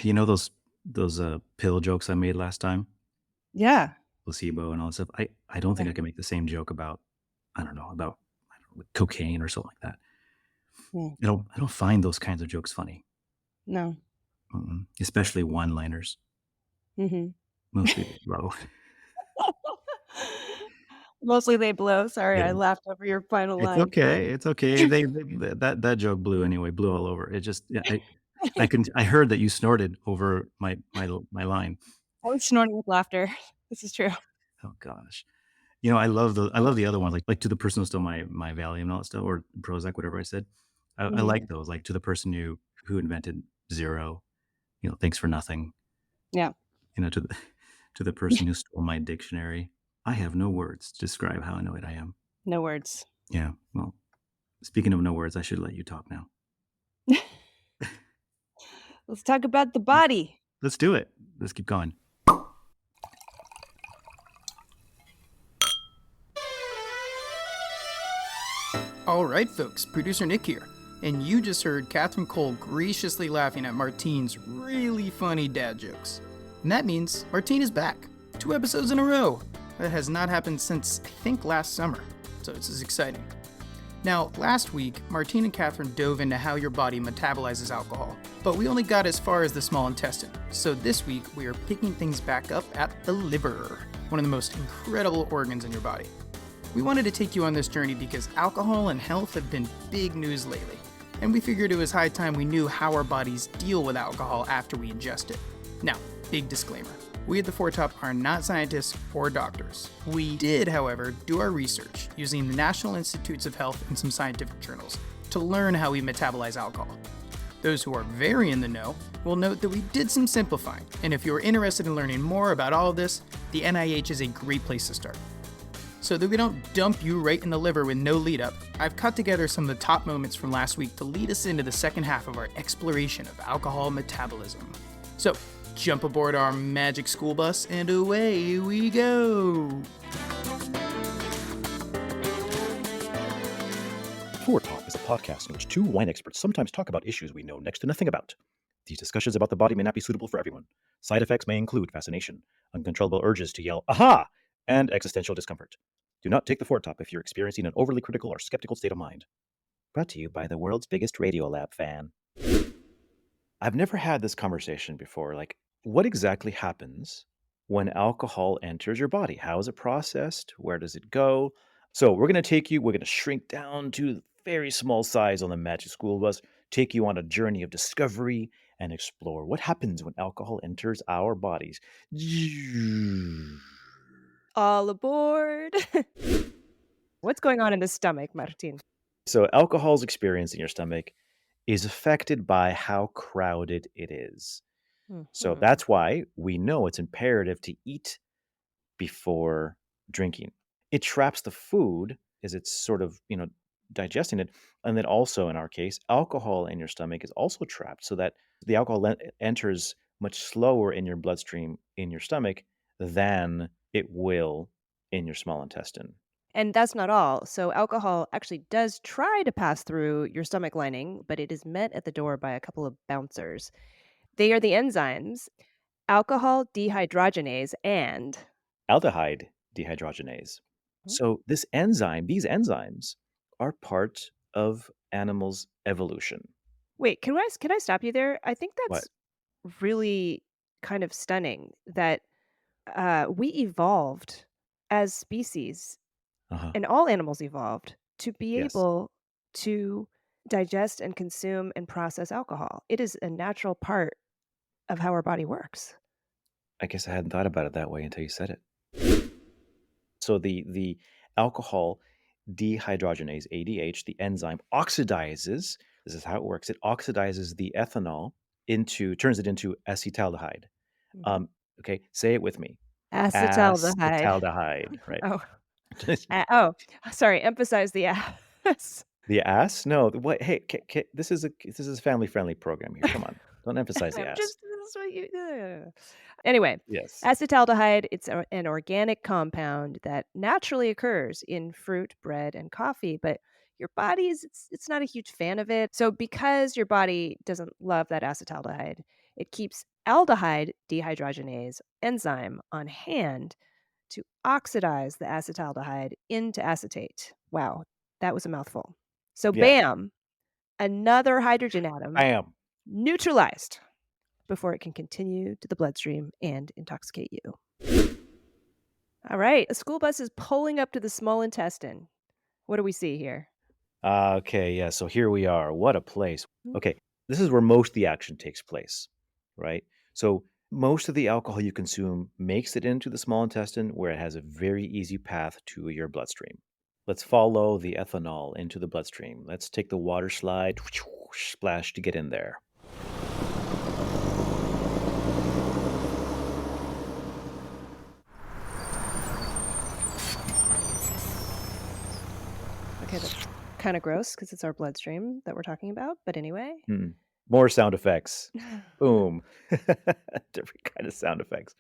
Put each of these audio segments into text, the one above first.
You know those pill jokes I made last time? Yeah. Placebo and all that stuff. I don't think Yeah. I can make the same joke about, I don't know, cocaine or something like that. Mm. I don't find those kinds of jokes funny. No. Especially one-liners. Mhm. Mostly they blow. Mostly they blow. Sorry, I They laughed over your final It's line. okay, it's okay. That joke blew anyway, blew all over. It just yeah, I heard that you snorted over my line. I was snorting with laughter. This is true. Oh gosh. I love the other ones, like to the person who stole my Valium and all that stuff, or Prozac, whatever I said. I Mhm. like those, like to the person who invented zero, thanks for nothing. Yeah. To the to the person who stole my dictionary. I have no words to describe how annoyed I am. No words. Yeah. Well, speaking of no words, I should let you talk now. Let's talk about the body. Let's do it. Let's keep going. All right, folks, producer Nick here. And you just heard Catherine Cole graciously laughing at Martine's really funny dad jokes. And that means Martine is back. 2 episodes in a row. That has not happened since, I think, last summer. So this is exciting. Now, last week, Martine and Catherine dove into how your body metabolizes alcohol. But we only got as far as the small intestine. So this week, we are picking things back up at the liver, one of the most incredible organs in your body. We wanted to take you on this journey because alcohol and health have been big news lately, and we figured it was high time we knew how our bodies deal with alcohol after we ingest it. Now, big disclaimer. We at the Foretop are not scientists or doctors. We did, however, do our research using the National Institutes of Health and some scientific journals to learn how we metabolize alcohol. Those who are very in the know will note that we did some simplifying, and if you're interested in learning more about all of this, the NIH is a great place to start. So that we don't dump you right in the liver with no lead up, I've cut together some of the top moments from last week to lead us into the second half of our exploration of alcohol metabolism. So, jump aboard our magic school bus and away we go! Foretop is a podcast in which two wine experts sometimes talk about issues we know next to nothing about. These discussions about the body may not be suitable for everyone. Side effects may include fascination, uncontrollable urges to yell, aha! And existential discomfort. Do not take the Foretop if you're experiencing an overly critical or skeptical state of mind. Brought to you by the world's biggest Radiolab fan. I've never had this conversation before. Like, what exactly happens when alcohol enters your body? How is it processed? Where does it go? So we're going to shrink down to very small size on the Magic School Bus, take you on a journey of discovery and explore what happens when alcohol enters our bodies. All aboard. What's going on in the stomach, Martin? So alcohol's experience in your stomach is affected by how crowded it is. So Mhm. that's why we know it's imperative to eat before drinking. It traps the food as it's sort of, digesting it. And then also in our case, alcohol in your stomach is also trapped so that the alcohol enters much slower in your bloodstream in your stomach than it will in your small intestine. And that's not all. So, alcohol actually does try to pass through your stomach lining, but it is met at the door by a couple of bouncers. They are the enzymes alcohol dehydrogenase and. Aldehyde dehydrogenase. So these enzymes are part of animals' evolution. Wait, can I stop you there? I think What? that's really kind of stunning that we evolved as species, Uh-huh. and all animals evolved to be Yes. able to digest and consume and process alcohol. It is a natural part of how our body works. I guess I hadn't thought about it that way until you said it. So the alcohol dehydrogenase, ADH, the enzyme oxidizes. This is how it works. It oxidizes the ethanol turns it into acetaldehyde. Mhm. Um, okay, say it with me. Acetaldehyde. Acetaldehyde, right? Oh, oh, sorry, emphasize the S. The ass? No. What? Hey, this is a family friendly program here. Come on, don't emphasize the I'm ass. just this is what you Anyway, Yes. acetaldehyde, it's an organic compound that naturally occurs in fruit, bread, and coffee, but your body is it's not a huge fan of it. So because your body doesn't love that acetaldehyde, It keeps aldehyde dehydrogenase enzyme on hand to oxidize the acetaldehyde into acetate. Wow, that was a mouthful. So, Yeah. bam, another hydrogen atom Bam. neutralized before it can continue to the bloodstream and intoxicate you. All right, a school bus is pulling up to the small intestine. What do we see here? Okay, yeah, so here we are. What a place. Mm, Okay, this is where most of the action takes place, right? So most of the alcohol you consume makes it into the small intestine where it has a very easy path to your bloodstream. Let's follow the ethanol into the bloodstream. Let's take the water slide, splash to get in there. Okay, that's kind of gross because it's our bloodstream that we're talking about. But anyway. Mm. More sound effects. Boom. Different kind of sound effects.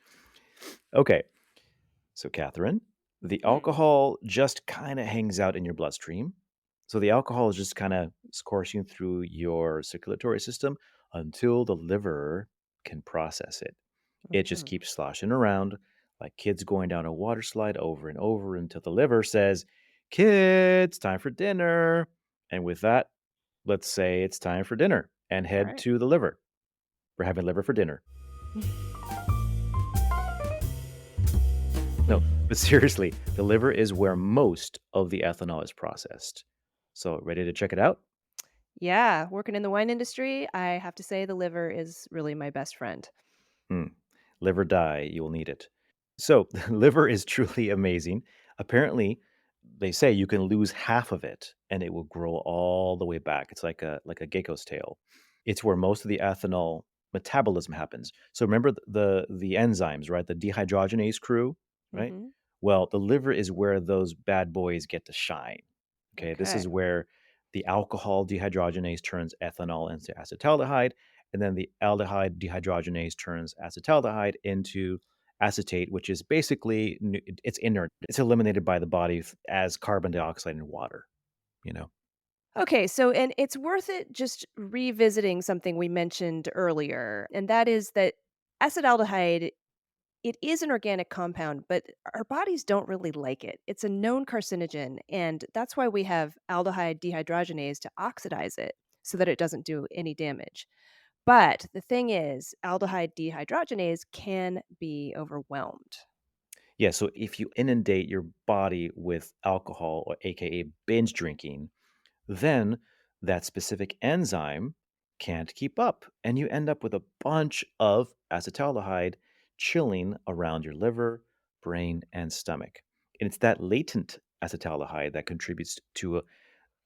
Okay, so, Catherine, the Mhm. alcohol just kind of hangs out in your bloodstream. So, the alcohol is just kind of coursing through your circulatory system until the liver can process it. It just Mhm. keeps sloshing around like kids going down a water slide over and over until the liver says, "Kids, time for dinner." And with that, let's say it's time for dinner and All head right. to the liver. We're having liver for dinner. No, but seriously, the liver is where most of the ethanol is processed. So, ready to check it out? Yeah, working in the wine industry, I have to say the liver is really my best friend. Hmm. Live or die, you'll need it. So, the liver is truly amazing. Apparently, they say you can lose half of it and it will grow all the way back. It's like a gecko's tail. It's where most of the ethanol metabolism happens. So remember the enzymes, right? The dehydrogenase crew, right? Mhm. Well, the liver is where those bad boys get to shine. Okay, this Okay. is where the alcohol dehydrogenase turns ethanol into acetaldehyde, and then the aldehyde dehydrogenase turns acetaldehyde into acetate, which is basically it's inert. It's eliminated by the body as carbon dioxide and water. You know. Okay, so and it's worth it just revisiting something we mentioned earlier, and that is that acetaldehyde, it is an organic compound, but our bodies don't really like it. It's a known carcinogen, and that's why we have aldehyde dehydrogenase to oxidize it so that it doesn't do any damage. But the thing is, aldehyde dehydrogenase can be overwhelmed. Yeah. So if you inundate your body with alcohol, or AKA binge drinking, then that specific enzyme can't keep up, and you end up with a bunch of acetaldehyde chilling around your liver, brain, and stomach. And it's that latent acetaldehyde that contributes to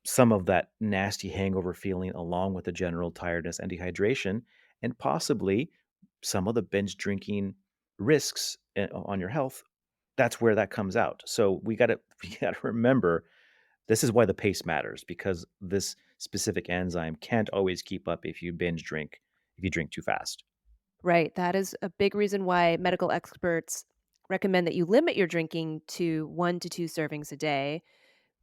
some of that nasty hangover feeling, along with the general tiredness and dehydration, and possibly some of the binge drinking risks on your health. That's where that comes out. So we gotta remember this is why the pace matters, because this specific enzyme can't always keep up if you binge drink, if you drink too fast. Right. That is a big reason why medical experts recommend that you limit your drinking to 1 to 2 servings a day,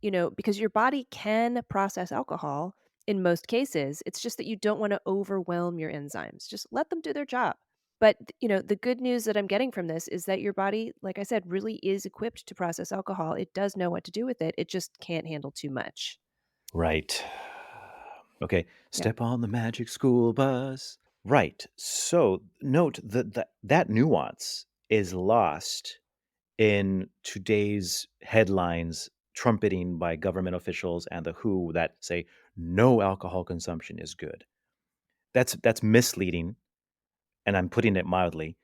because your body can process alcohol in most cases. It's just that you don't want to overwhelm your enzymes. Just let them do their job. But, the good news that I'm getting from this is that your body, like I said, really is equipped to process alcohol. It does know what to do with it. It just can't handle too much. Right. Okay, Yeah. step on the magic school bus. Right. So note that nuance is lost in today's headlines trumpeting by government officials and the WHO that say no alcohol consumption is good. That's misleading, and I'm putting it mildly.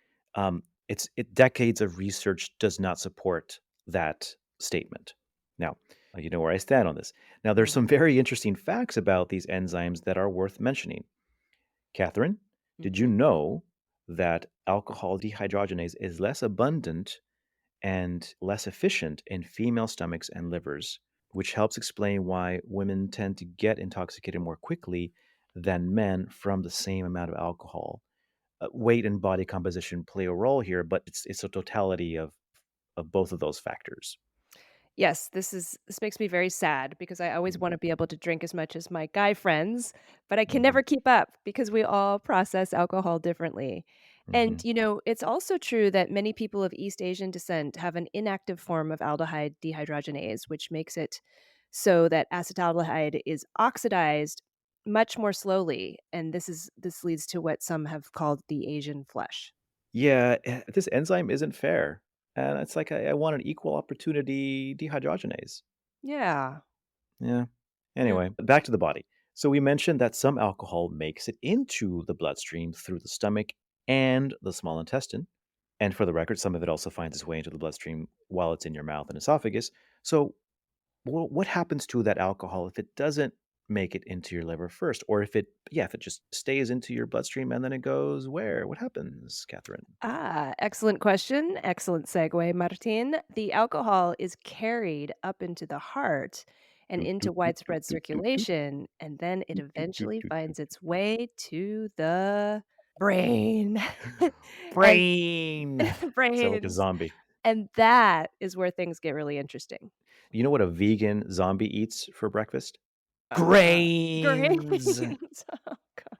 Decades of research does not support that statement. Now, you know where I stand on this. Now, there's some Mhm. very interesting facts about these enzymes that are worth mentioning. Catherine, did you Mhm. know that alcohol dehydrogenase is less abundant and less efficient in female stomachs and livers, which helps explain why women tend to get intoxicated more quickly than men from the same amount of alcohol? Weight and body composition play a role here, but it's a totality of both of those factors. Yes, this makes me very sad because I always Mm, wanna be able to drink as much as my guy friends, but I can mhm, never keep up because we all process alcohol differently. And, mhm. it's also true that many people of East Asian descent have an inactive form of aldehyde dehydrogenase, which makes it so that acetaldehyde is oxidized much more slowly, and this leads to what some have called the Asian flush. Yeah, this enzyme isn't fair, and it's like I want an equal opportunity dehydrogenase. Yeah. Yeah. Yeah. Anyway, back to the body. So we mentioned that some alcohol makes it into the bloodstream through the stomach and the small intestine. And for the record, some of it also finds its way into the bloodstream while it's in your mouth and esophagus. So, what happens to that alcohol if it doesn't make it into your liver first, or if it just stays into your bloodstream and then it goes where? What happens, Catherine? Excellent question. Excellent segue, Martin. The alcohol is carried up into the heart and Doop, into doop, doop, doop, widespread doop, doop, doop, circulation, and then it doop, doop, doop, eventually doop, finds doop, its doop. way to the brain. and Brain. Sound like a brains. zombie. And that is where things get really interesting. You know what a vegan zombie eats for breakfast? Uh, Grains. Grains. Oh, God.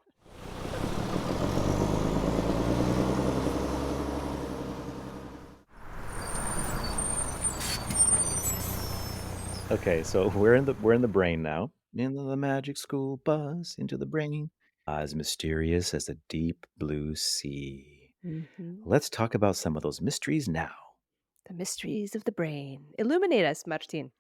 Okay, so we're in the brain now. In the magic school bus into the brain. As mysterious as the deep blue sea. Mhm. Let's talk about some of those mysteries now. The mysteries of the brain. Illuminate us, Martin.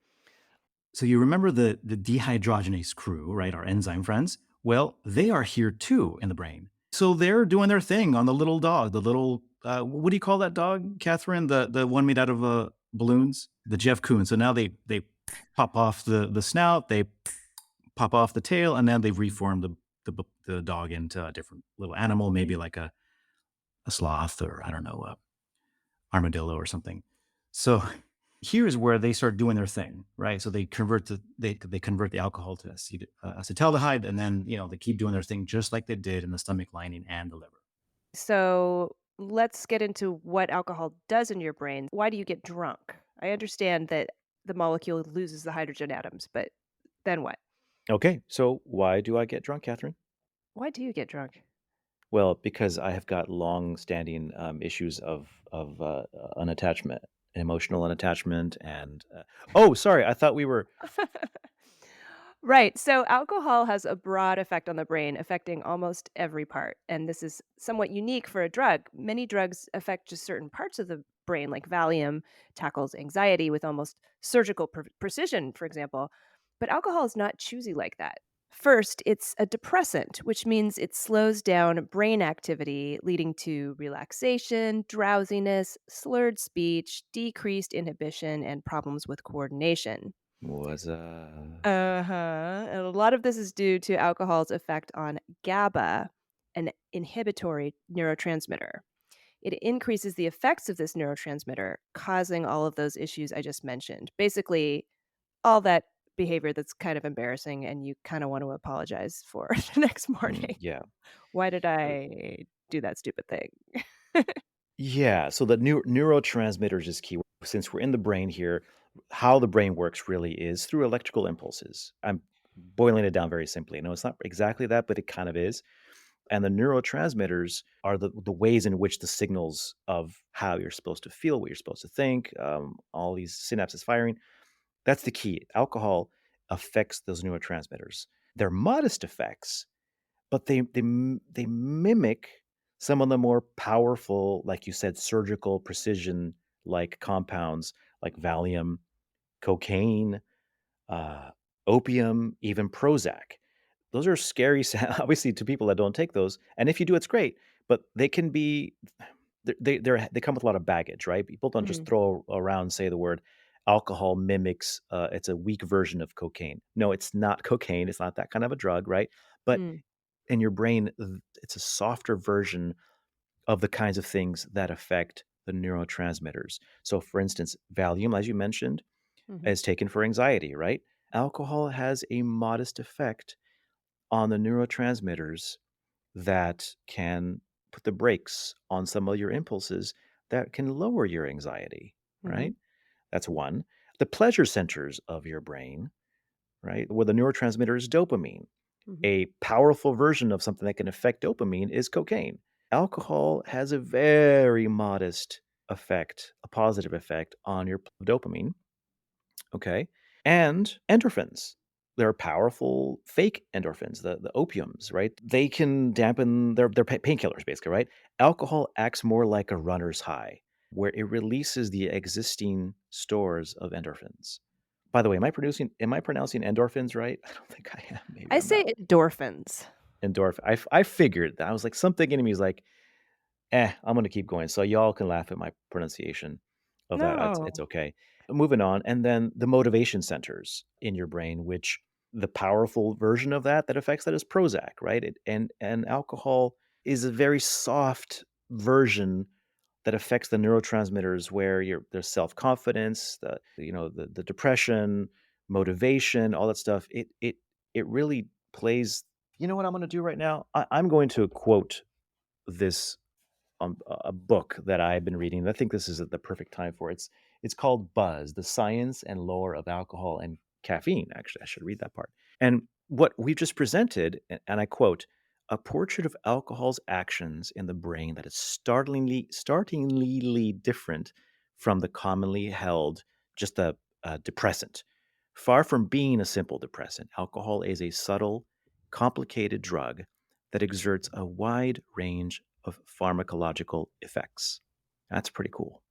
So you remember the dehydrogenase crew, right? Our enzyme friends. Well, they are here too in the brain. So they're doing their thing on the little dog, the little what do you call that dog, Catherine? The one made out of balloons, the Jeff Koons. So now they pop off the snout, they pop off the tail, and then they reform the dog into a different little animal, maybe like a sloth or I don't know, a armadillo or something. So here's where they start doing their thing, right? So they convert the alcohol to acetaldehyde, and then they keep doing their thing just like they did in the stomach lining and the liver. So let's get into what alcohol does in your brain. Why do you get drunk? I understand that the molecule loses the hydrogen atoms, but then what? Okay, so why do I get drunk, Catherine? Why do you get drunk? Well, because I have got long-standing issues of unattachment, emotional unattachment, and oh, sorry, I thought we were. Right. So alcohol has a broad effect on the brain, affecting almost every part. And this is somewhat unique for a drug. Many drugs affect just certain parts of the brain, like Valium tackles anxiety with almost surgical precision, for example. But alcohol is not choosy like that. First, it's a depressant, which means it slows down brain activity, leading to relaxation, drowsiness, slurred speech, decreased inhibition, and problems with coordination. Was Uh-huh, and a lot of this is due to alcohol's effect on GABA, an inhibitory neurotransmitter. It increases the effects of this neurotransmitter, causing all of those issues I just mentioned. Basically, all that behavior that's kind of embarrassing and you kind of want to apologize for the next morning. yeah. Why did I do that stupid thing? Yeah, so the neurotransmitters is key. Since we're in the brain here, how the brain works really is through electrical impulses. I'm boiling it down very simply. No, it's not exactly that, but it kind of is. And the neurotransmitters are the ways in which the signals of how you're supposed to feel, what you're supposed to think, all these synapses firing. That's the key. Alcohol affects those neurotransmitters. They're modest effects, but they mimic some of the more powerful, like you said, surgical precision like compounds like Valium, cocaine, uh, opium, even Prozac. Those are scary, obviously, to people that don't take those. And if you do, it's great. But they can be they come with a lot of baggage, right? People don't just Mm, throw around say the word alcohol mimics. It's a weak version of cocaine. No, it's not cocaine. It's not that kind of a drug, right? But mm, in your brain, it's a softer version of the kinds of things that affect the neurotransmitters. So, for instance, Valium, as you mentioned, mhm, is taken for anxiety, right? Alcohol has a modest effect on the neurotransmitters that can put the brakes on some of your impulses that can lower your anxiety, mhm, right? That's one. the pleasure centers of your brain, right, where the neurotransmitter is dopamine. Mhm. A powerful version of something that can affect dopamine is cocaine. Alcohol has a very modest effect, a positive effect on your dopamine, okay? And endorphins. There are powerful fake endorphins, the opiums, right? They can dampen their painkillers, basically, right? Alcohol acts more like a runner's high, where it releases the existing stores of endorphins. By the way, am I pronouncing endorphins right? I don't think I am. Maybe I I'm say not. endorphins. I figured that. I was like, something in me is like, I'm gonna keep going. So y'all can laugh at my pronunciation of that. It's No. okay. Moving on, and then the motivation centers in your brain, which the powerful version of that affects that is Prozac, right? And alcohol is a very soft version that affects the neurotransmitters where there's self-confidence, the depression, motivation, all that stuff. It really plays. You know what I'm going to do right now? I'm going to quote this a book that I've been reading. I think this is the perfect time for it. It's called Buzz: The Science and Lore of Alcohol and Caffeine. Actually, I should read that part. And what we've just presented, and I quote, a portrait of alcohol's actions in the brain that is startlingly different from the commonly held just a depressant. Far from being a simple depressant, alcohol is a subtle, complicated drug that exerts a wide range of pharmacological effects. That's pretty cool.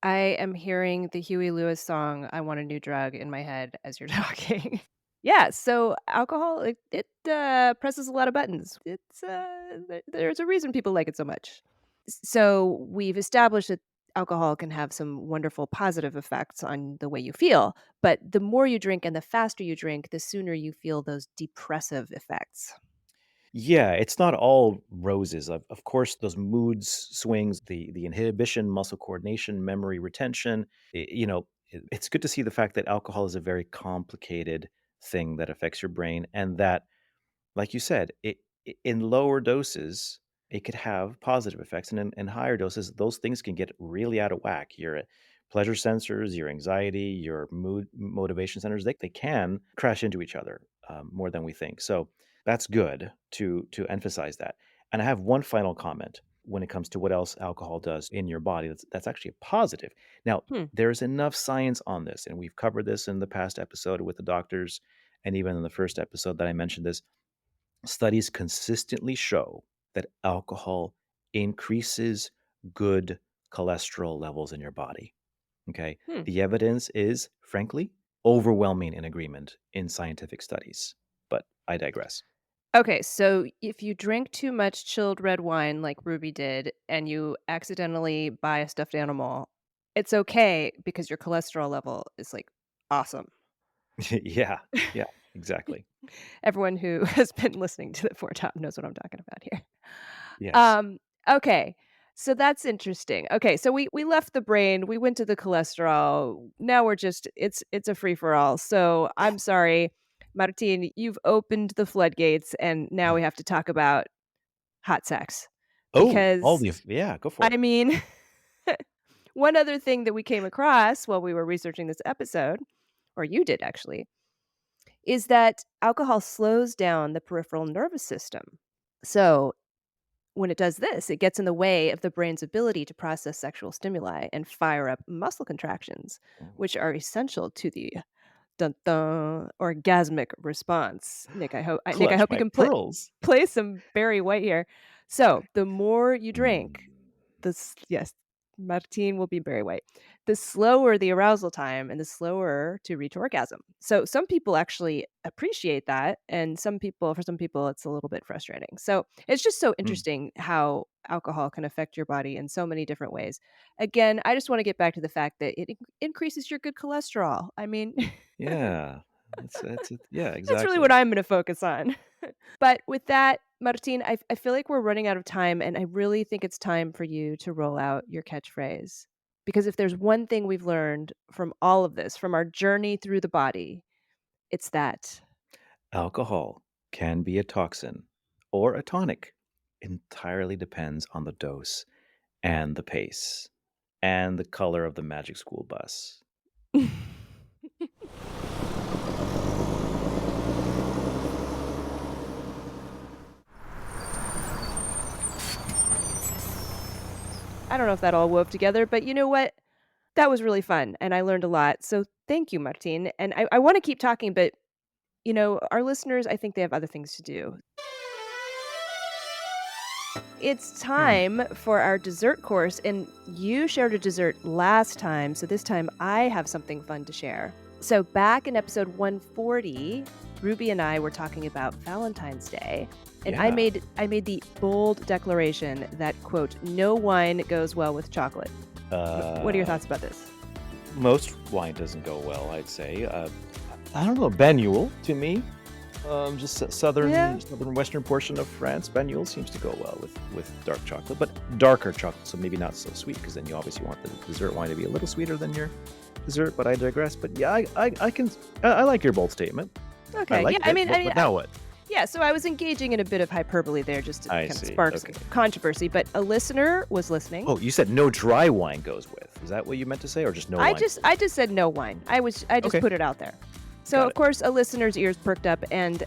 I am hearing the Huey Lewis song, "I Want a New Drug" in my head as you're talking. Yeah, so alcohol, it presses a lot of buttons. There's a reason people like it so much. So we've established that alcohol can have some wonderful positive effects on the way you feel, but the more you drink and the faster you drink, the sooner you feel those depressive effects. Yeah, it's not all roses. Of course, those moods swings, the inhibition, muscle coordination, memory retention. It's good to see the fact that alcohol is a very complicated thing that affects your brain, and that, like you said, in lower doses, it could have positive effects, and in higher doses, those things can get really out of whack. Your pleasure sensors, your anxiety, your mood motivation centers, they can crash into each other more than we think. So that's good to emphasize that. And I have one final comment when it comes to what else alcohol does in your body. That's actually a positive. Now, Hmm. there's enough science on this, and we've covered this in the past episode with the doctors, and even in the first episode that I mentioned this. Studies consistently show that alcohol increases good cholesterol levels in your body. Okay. Hmm. The evidence is, frankly, overwhelming in agreement in scientific studies. But I digress. Okay, so if you drink too much chilled red wine like Ruby did and you accidentally buy a stuffed animal, it's okay because your cholesterol level is like awesome. Yeah. Yeah. Exactly. Everyone who has been listening to the Four Top knows what I'm talking about here. Yes. Um, okay. So that's interesting. Okay, so we left the brain, we went to the cholesterol. Now we're just it's a free for all. So I'm sorry, Martin, you've opened the floodgates and now we have to talk about hot sex. Oh, Because yeah, go for it. I mean, one other thing that we came across while we were researching this episode, or you did actually, is that alcohol slows down the peripheral nervous system. So when it does this, it gets in the way of the brain's ability to process sexual stimuli and fire up muscle contractions, which are essential to the dun dun orgasmic response. Nick, I Clutch hope you my can pearls. play some Barry White here. So the more you Mm. drink, yes, Martine will be Barry White. The slower the arousal time and the slower to reach orgasm. So some people actually appreciate that, and for some people, it's a little bit frustrating. So it's just so Mm. interesting how alcohol can affect your body in so many different ways. Again, I just want to get back to the fact that it increases your good cholesterol. I mean, Yeah. That's it. Yeah, that's really what exactly. I'm going to focus on. But with that, Martine, I feel like we're running out of time, and I really think it's time for you to roll out your catchphrase. Because if there's one thing we've learned from all of this, from our journey through the body, it's that. Alcohol can be a toxin or a tonic. Entirely depends on the dose and the pace and the color of the magic school bus. I don't know if that all wove together, but you know what? That was really fun, and I learned a lot. So thank you, Martin. And I want to keep talking, but our listeners, I think they have other things to do. It's Hmm. time for our dessert course, and you shared a dessert last time, so this time I have something fun to share. So back in episode 140, Ruby and I were talking about Valentine's Day, and I Yeah. made the bold declaration that, quote, no wine goes well with chocolate. What are your Uh, thoughts about this? most wine doesn't go well, I'd say. I don't know, Banyule to me. Just Yeah. southern western portion of France. Banyule seems to go well with dark chocolate, but darker chocolate, so maybe not so sweet, because then you obviously want the dessert wine to be a little sweeter than your dessert. But I digress. But yeah, I like your bold statement. I Okay. like Yeah. I it. mean, But now what? yeah. So I was engaging in a bit of hyperbole there, just to I kind of see. spark some Okay. controversy. But a listener was listening. Oh, you said no dry wine goes with. Is that what you meant to say, or just no I wine? just said no wine. I just Okay. put it out there. So Got of it. course a listener's ears perked up and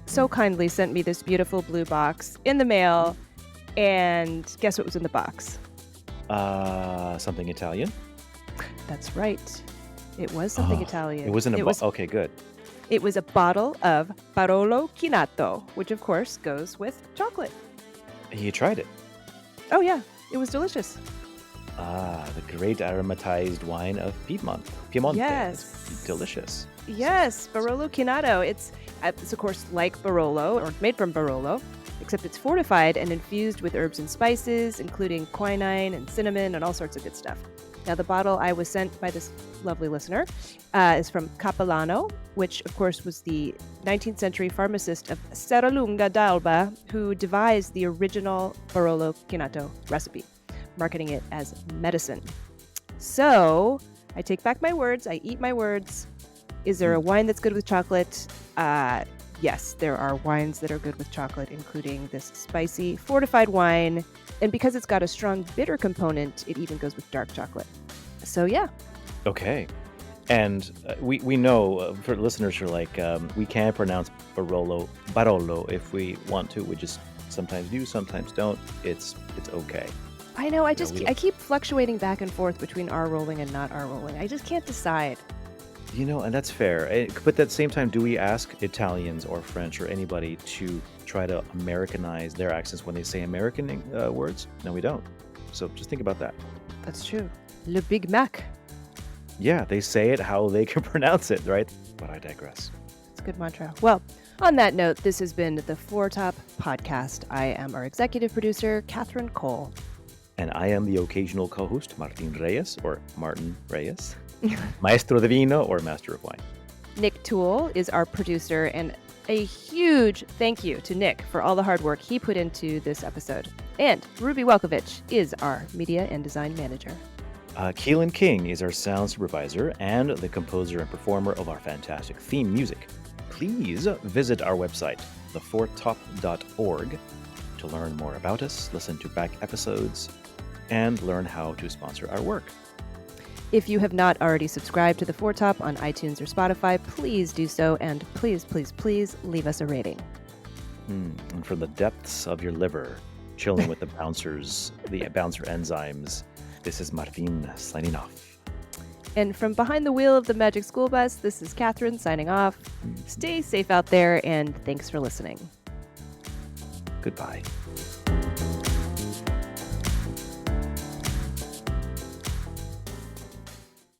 so kindly sent me this beautiful blue box in the mail. And guess what was in the box? Something Italian. That's right. It was something Oh, Italian. It wasn't a. It was Okay, good. it was a bottle of Barolo Chinato, which of course goes with chocolate. You tried it. Oh yeah, it was delicious. The great aromatized wine of Piedmont. Piemonte. Yes. It's delicious. Yes, Barolo Chinato. It's of course like Barolo, or made from Barolo, except it's fortified and infused with herbs and spices, including quinine and cinnamon and all sorts of good stuff. Now, the bottle I was sent by this lovely listener is from Capellano, which of course was the 19th century pharmacist of Serralunga d'Alba, who devised the original Barolo Chinato recipe, marketing it as medicine. So I take back my words. I eat my words. Is there a wine that's good with chocolate? Yes, there are wines that are good with chocolate, including this spicy fortified wine. And because it's got a strong bitter component, it even goes with dark chocolate. So yeah. Okay. And we know for listeners who are like, we can pronounce Barolo if we want to. We just sometimes do, sometimes don't. It's okay. I know, we I keep fluctuating back and forth between R rolling and not R rolling. I just can't decide. And that's fair. But at the same time, do we ask Italians or French or anybody to try to Americanize their accents when they say American words? No, we don't. So just think about that. That's true. Le Big Mac. Yeah, they say it how they can pronounce it, right? But I digress. It's a good mantra. Well, on that note, this has been the Four Top Podcast. I am our executive producer, Catherine Cole. And I am the occasional co-host, Martín Reyes, or Martin Reyes. Maestro de Vino, or Master of Wine. Nick Toole is our producer, and a huge thank you to Nick for all the hard work he put into this episode. And Ruby Welkovich is our media and design manager. Keelan King is our sound supervisor and the composer and performer of our fantastic theme music. Please visit our website, thefourtop.org, to learn more about us, listen to back episodes, and learn how to sponsor our work. If you have not already subscribed to the Four Top on iTunes or Spotify, please do so, and please, please, please leave us a rating. And from the depths of your liver, chilling with the bouncers, the bouncer enzymes, this is Martin signing off. And from behind the wheel of the Magic School Bus, this is Catherine signing off. Stay safe out there, and thanks for listening. Goodbye.